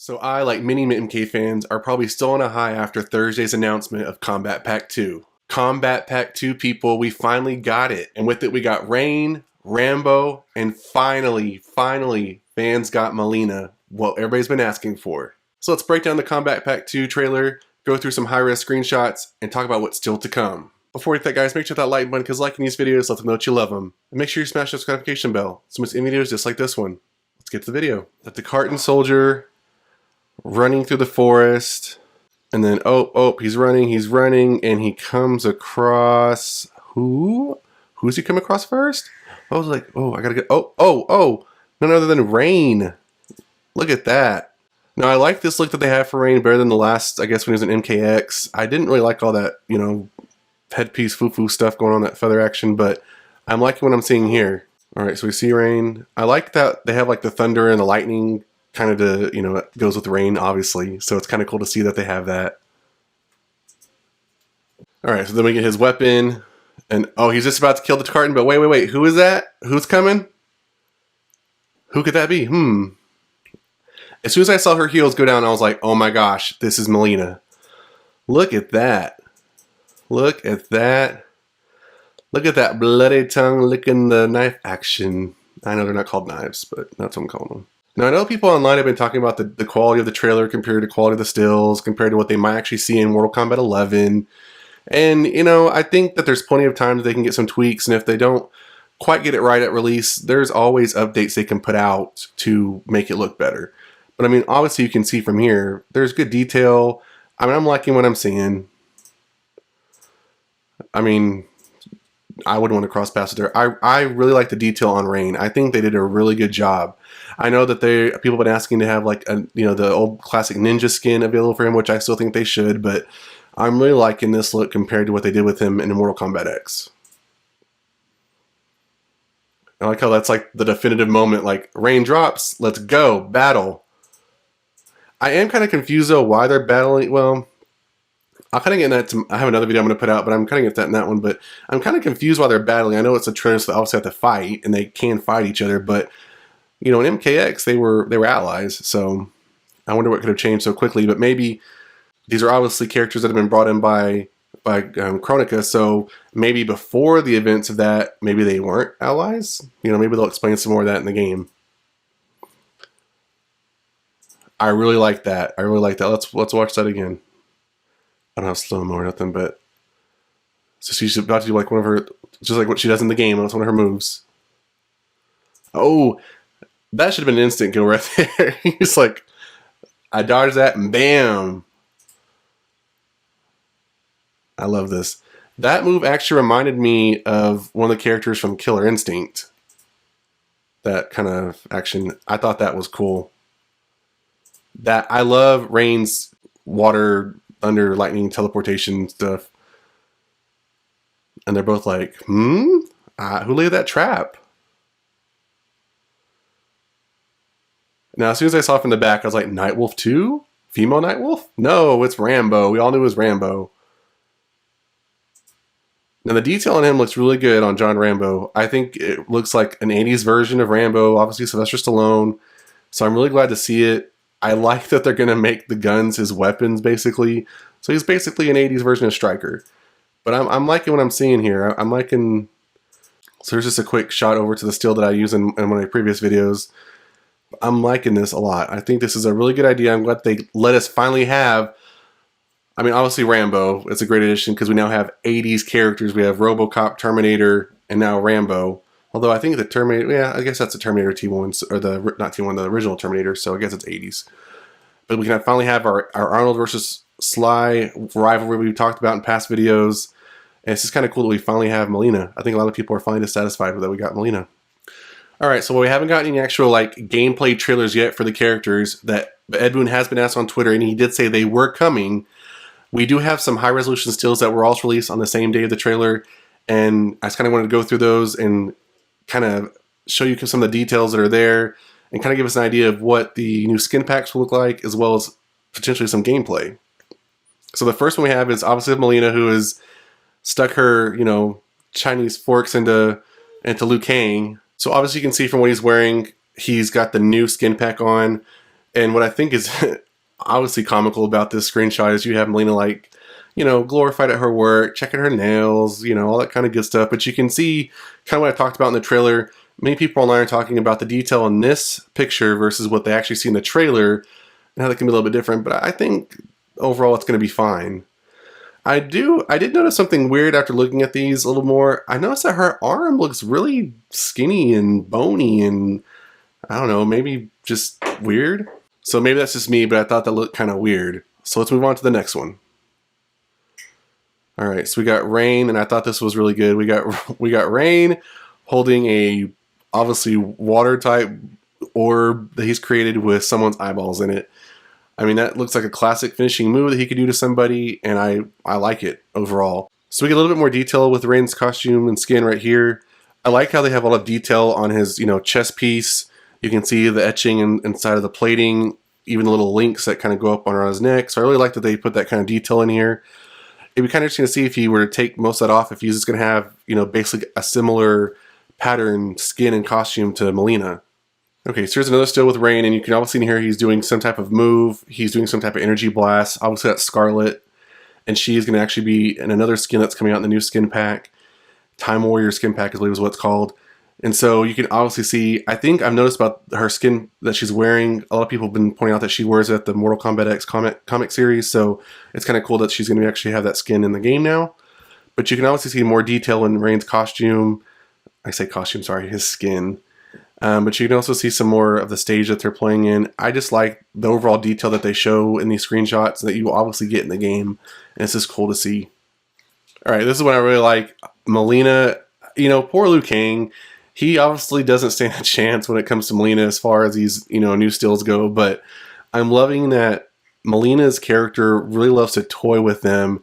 So I, like many MK fans, are probably still on a high after Thursday's announcement of Kombat Pack 2. Kombat Pack 2, people, we finally got it. And with it, we got Rain, Rambo, and finally, fans got Mileena, what everybody's been asking for. So let's break down the Kombat Pack 2 trailer, go through some high-res screenshots, and talk about what's still to come. Before we do that, guys, make sure that like button, because liking these videos lets them know that you love them. And make sure you smash that notification bell, so much in videos just like this one. Let's get to the video. That the carton soldier running through the forest, and then he's running, and he comes across who's he come across first? I was like, I gotta get none other than Rain. Look at that. Now I like this look that they have for Rain better than the last, I guess, when he was in MKX. I didn't really like all that, headpiece foo-foo stuff going on, that feather action, but I'm liking what I'm seeing here. Alright, so we see Rain. I like that they have like the thunder and the lightning kind of it goes with Rain, obviously, so it's kind of cool to see that they have that. Alright, so then we get his weapon, and he's just about to kill the carton, but wait, who is that? Who's coming? Who could that be? As soon as I saw her heels go down, I was like, oh my gosh, this is Mileena. Look at that. Look at that. Look at that bloody tongue licking the knife action. I know they're not called knives, but that's what I'm calling them. Now, I know people online have been talking about the quality of the trailer compared to quality of the stills, compared to what they might actually see in Mortal Kombat 11. And, I think that there's plenty of time that they can get some tweaks, and if they don't quite get it right at release, there's always updates they can put out to make it look better. But, obviously you can see from here, there's good detail. I'm liking what I'm seeing. I wouldn't want to cross paths with her. I really like the detail on Rain. I think they did a really good job. I know that people have been asking to have like the old classic ninja skin available for him, which I still think they should, but I'm really liking this look compared to what they did with him in Mortal Kombat X. I like how that's like the definitive moment, like Rain drops, let's go, battle. I am kind of confused though why they're battling. Well, I'll kind of get into that. I have another video I'm going to put out, but I'm kind of get that in that one. But I'm kind of confused why they're battling. I know it's a trailer, so they obviously have to fight, and they can fight each other. But in MKX, they were allies. So I wonder what could have changed so quickly. But maybe these are obviously characters that have been brought in by Kronika. So maybe before the events of that, maybe they weren't allies. Maybe they'll explain some more of that in the game. I really like that. Let's watch that again. I don't have slow-mo or nothing, but so she's about to do like one of her, just like what she does in the game. That's one of her moves. Oh, that should have been an instant kill right there. He's like, I dodged that and bam. I love this. That move actually reminded me of one of the characters from Killer Instinct. That kind of action. I thought that was cool. I love Rain's water, thunder, lightning, teleportation stuff. And they're both like, who laid that trap? Now, as soon as I saw it from the back, I was like, Nightwolf 2? Female Nightwolf? No, it's Rambo. We all knew it was Rambo. Now, the detail on him looks really good on John Rambo. I think it looks like an 80s version of Rambo, obviously Sylvester Stallone. So I'm really glad to see it. I like that they're going to make the guns his weapons, basically. So he's basically an 80s version of Stryker. But I'm liking what I'm seeing here. I'm liking... So here's just a quick shot over to the still that I use in one of my previous videos. I'm liking this a lot. I think this is a really good idea. I'm glad they let us finally have... obviously Rambo. It's a great addition because we now have 80s characters. We have RoboCop, Terminator, and now Rambo. Although I think the Terminator, I guess that's the Terminator T1, or not T1, the original Terminator, so I guess it's 80s. But we can finally have our Arnold versus Sly rivalry we talked about in past videos. And it's just kind of cool that we finally have Mileena. I think a lot of people are finally dissatisfied with that we got Mileena. Alright, so we haven't gotten any actual gameplay trailers yet for the characters. That Ed Boon has been asked on Twitter, and he did say they were coming. We do have some high-resolution stills that were also released on the same day of the trailer, and I just kind of wanted to go through those and kind of show you some of the details that are there and kind of give us an idea of what the new skin packs will look like, as well as potentially some gameplay. So the first one we have is obviously Mileena, who has stuck her, Chinese forks into Liu Kang. So obviously you can see from what he's wearing, he's got the new skin pack on. And what I think is obviously comical about this screenshot is you have Mileena like, you know, glorified at her work, checking her nails, you know, all that kind of good stuff. But you can see kind of what I talked about in the trailer. Many people online are talking about the detail in this picture versus what they actually see in the trailer and how that can be a little bit different. But I think overall it's going to be fine. I did notice something weird after looking at these a little more. I noticed that her arm looks really skinny and bony and I don't know, maybe just weird. So maybe that's just me, but I thought that looked kind of weird. So let's move on to the next one. All right, so we got Rain, and I thought this was really good. We got Rain holding a obviously water type orb that he's created with someone's eyeballs in it. I mean, that looks like a classic finishing move that he could do to somebody, and I like it overall. So we get a little bit more detail with Rain's costume and skin right here. I like how they have a lot of detail on his, you know, chest piece. You can see the etching inside of the plating, even the little links that kind of go up on his neck. So I really like that they put that kind of detail in here. It'd be kind of interesting to see if he were to take most of that off, if he's just going to have, you know, basically a similar pattern skin and costume to Mileena. Okay, so here's another still with Rain, and you can obviously see in here he's doing some type of move. He's doing some type of energy blast. Obviously that's Scarlet, and she is going to actually be in another skin that's coming out in the new skin pack. Time Warrior skin pack, I believe is what it's called. And so you can obviously see, I think I've noticed about her skin that she's wearing, a lot of people have been pointing out that she wears it at the Mortal Kombat X comic series, so it's kind of cool that she's going to actually have that skin in the game now. But you can obviously see more detail in Rain's costume. I say costume, sorry, his skin. But you can also see some more of the stage that they're playing in. I just like the overall detail that they show in these screenshots that you obviously get in the game, and it's just cool to see. All right, this is what I really like. Mileena, you know, poor Liu Kang. He obviously doesn't stand a chance when it comes to Mileena as far as these, you know, new stills go, but I'm loving that Mileena's character really loves to toy with them.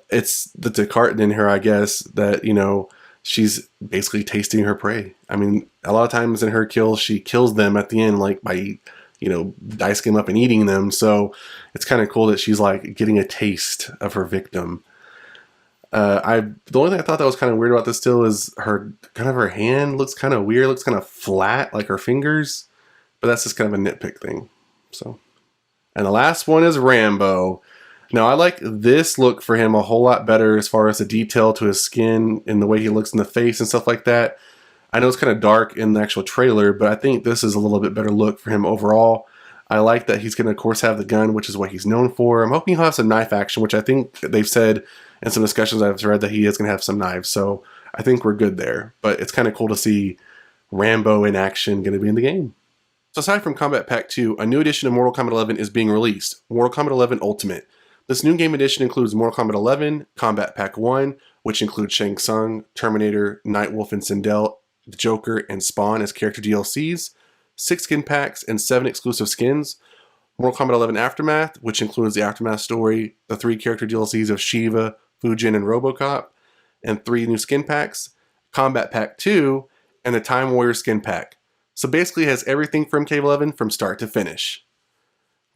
It's the Descartes in her, I guess, that, you know, she's basically tasting her prey. I mean, a lot of times in her kills, she kills them at the end, like by, you know, dicing them up and eating them. So it's kind of cool that she's like getting a taste of her victim. The only thing I thought that was kind of weird about this still is her hand looks kind of weird, looks kind of flat, like her fingers, but that's just kind of a nitpick thing. So, and the last one is Rambo. Now I like this look for him a whole lot better as far as the detail to his skin and the way he looks in the face and stuff like that. I know it's kind of dark in the actual trailer, but I think this is a little bit better look for him overall. I like that he's going to, of course, have the gun, which is what he's known for. I'm hoping he'll have some knife action, which I think they've said in some discussions I've read that he is going to have some knives. So I think we're good there. But it's kind of cool to see Rambo in action going to be in the game. So aside from Kombat Pack 2, a new edition of Mortal Kombat 11 is being released, Mortal Kombat 11 Ultimate. This new game edition includes Mortal Kombat 11, Kombat Pack 1, which includes Shang Tsung, Terminator, Nightwolf and Sindel, the Joker, and Spawn as character DLCs, 6 skin packs, and 7 exclusive skins. Mortal Kombat 11 Aftermath, which includes the Aftermath story, the 3 character DLCs of Shiva, Fujin, and Robocop, and 3 new skin packs, Kombat Pack 2, and the Time Warrior skin pack. So basically it has everything from MK11 from start to finish.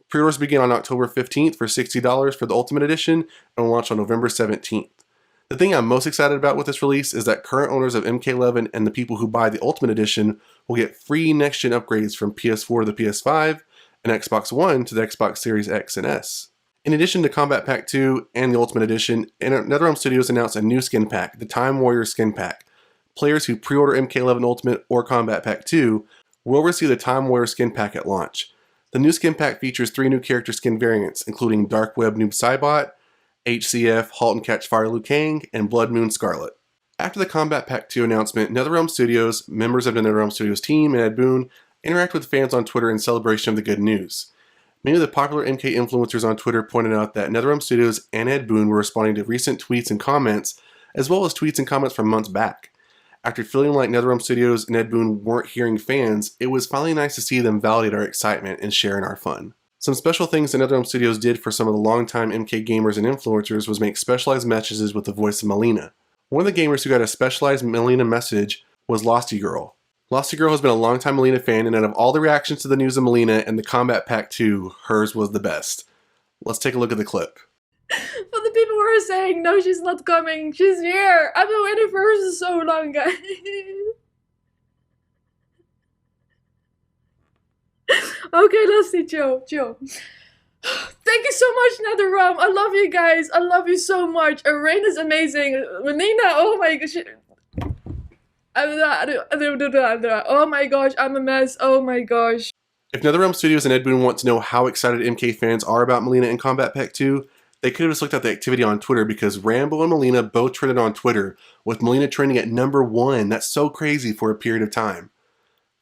Pre-orders begin on October 15th for $60 for the Ultimate Edition and will launch on November 17th. The thing I'm most excited about with this release is that current owners of MK11 and the people who buy the Ultimate Edition will get free next-gen upgrades from PS4 to the PS5 and Xbox One to the Xbox Series X and S. In addition to Kombat Pack 2 and the Ultimate Edition, NetherRealm Studios announced a new skin pack, the Time Warrior skin pack. Players who pre-order MK11 Ultimate or Kombat Pack 2 will receive the Time Warrior skin pack at launch. The new skin pack features 3 new character skin variants, including Dark Web Noob Saibot, HCF Halt and Catch Fire Liu Kang, and Blood Moon Scarlet. After the Kombat Pack 2 announcement, NetherRealm Studios, members of the NetherRealm Studios team, and Ed Boon interacted with fans on Twitter in celebration of the good news. Many of the popular MK influencers on Twitter pointed out that NetherRealm Studios and Ed Boon were responding to recent tweets and comments, as well as tweets and comments from months back. After feeling like NetherRealm Studios and Ed Boon weren't hearing fans, it was finally nice to see them validate our excitement and share in our fun. Some special things that NetherRealm Studios did for some of the longtime MK gamers and influencers was make specialized messages with the voice of Mileena. One of the gamers who got a specialized Mileena message was Losty Girl. Losty Girl has been a longtime Mileena fan, and out of all the reactions to the news of Mileena and the Kombat Pack 2, hers was the best. Let's take a look at the clip. For the people who are saying, no, she's not coming, she's here. I've been waiting for her so long, guys. Okay, let's see, chill. Thank you so much, NetherRealm. I love you guys. I love you so much. Rain is amazing. Mileena, oh my gosh. Oh my gosh, I'm a mess. Oh my gosh. If NetherRealm Studios and Ed Boon want to know how excited MK fans are about Mileena and Kombat Pack 2, they could have just looked at the activity on Twitter, because Rambo and Mileena both trended on Twitter, with Mileena trending at #1. That's so crazy for a period of time.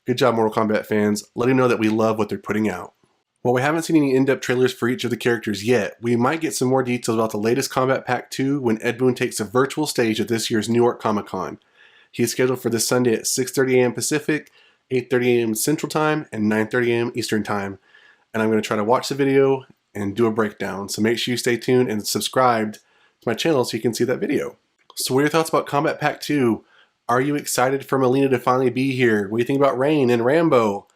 Good job, Mortal Kombat fans, letting know that we love what they're putting out. While we haven't seen any in-depth trailers for each of the characters yet, we might get some more details about the latest Kombat Pack 2 when Ed Boon takes a virtual stage at this year's New York Comic Con. He is scheduled for this Sunday at 6:30 a.m. Pacific, 8:30 a.m. Central Time, and 9:30 a.m. Eastern Time. And I'm going to try to watch the video and do a breakdown, so make sure you stay tuned and subscribe to my channel so you can see that video. So what are your thoughts about Kombat Pack 2? Are you excited for Mileena to finally be here? What do you think about Rain and Rambo?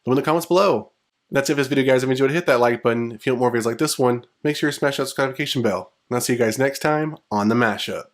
Leave in the comments below. That's it for this video, guys. If you enjoyed, hit that like button. If you want more videos like this one, make sure you smash that notification bell. And I'll see you guys next time on the Mashup.